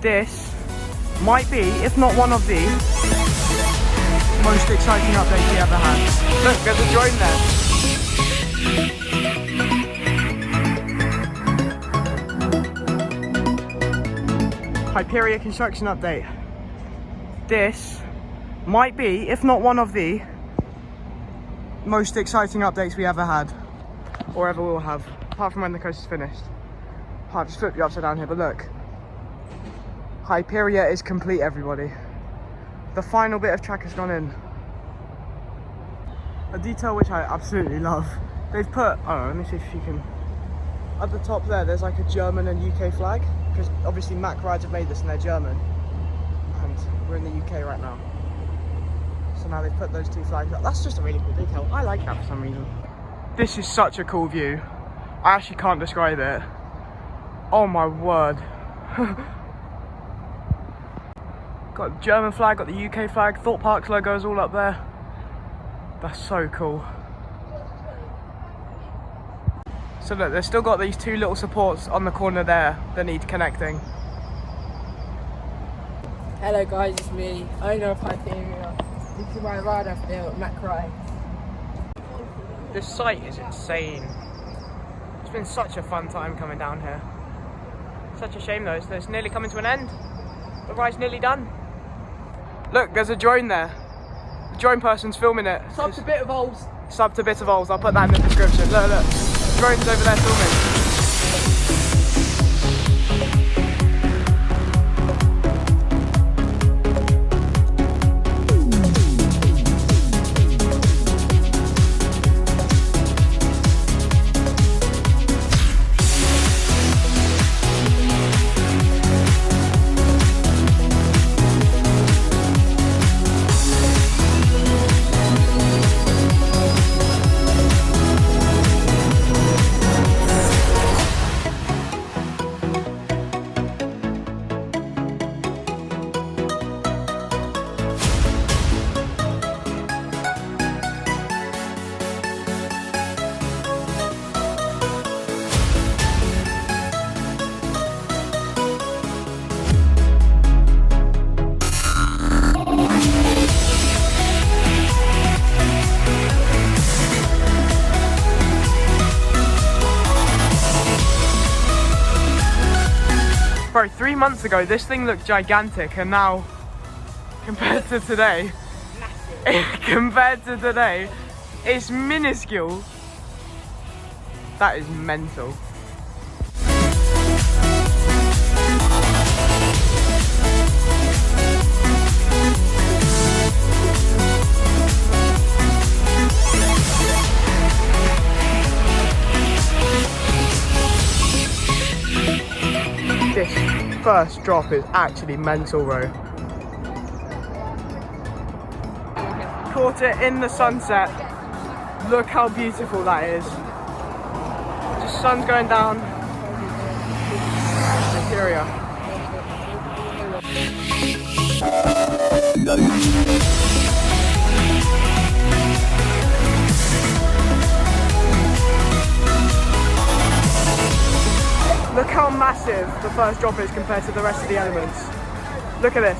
This might be, if not one of the most exciting updates we ever had. Look, there's a drone there. Hyperia construction update. This might be, if not one of the most exciting updates we ever had, or ever will have, apart from when the coast is finished. I'll just flip you upside down here, but look. Hyperia is complete, everybody. The final bit of track has gone in. A detail which I absolutely love. They've put, I don't know, let me see if you can, at the top there's like a German and UK flag, because obviously Mack Rides have made this and they're German. And we're in the UK right now. So now they've put those two flags up. That's just a really cool detail. I like that for some reason. This is such a cool view. I actually can't describe it. Oh my word. Got the German flag, got the UK flag, Thought Park's logo is all up there. That's so cool. So look, they've still got these two little supports on the corner there that need connecting. Hello guys, it's me, owner of Hyperia. This is my ride up here at Mack Rides. This site is insane. It's been such a fun time coming down here. Such a shame though, it's nearly coming to an end. The ride's nearly done. Look, there's a drone there. The drone person's filming it. Sub to Bit of Ols. Sub to Bit of Ols, I'll put that in the description. Look, look. The drone's over there filming. Bro, 3 months ago this thing looked gigantic, and now compared to today, it's minuscule. That is mental. This first drop is actually mental, bro. Caught it in the sunset. Look how beautiful that is. Just sun's going down. Hyperia. Look how massive the first drop is compared to the rest of the elements. Look at this.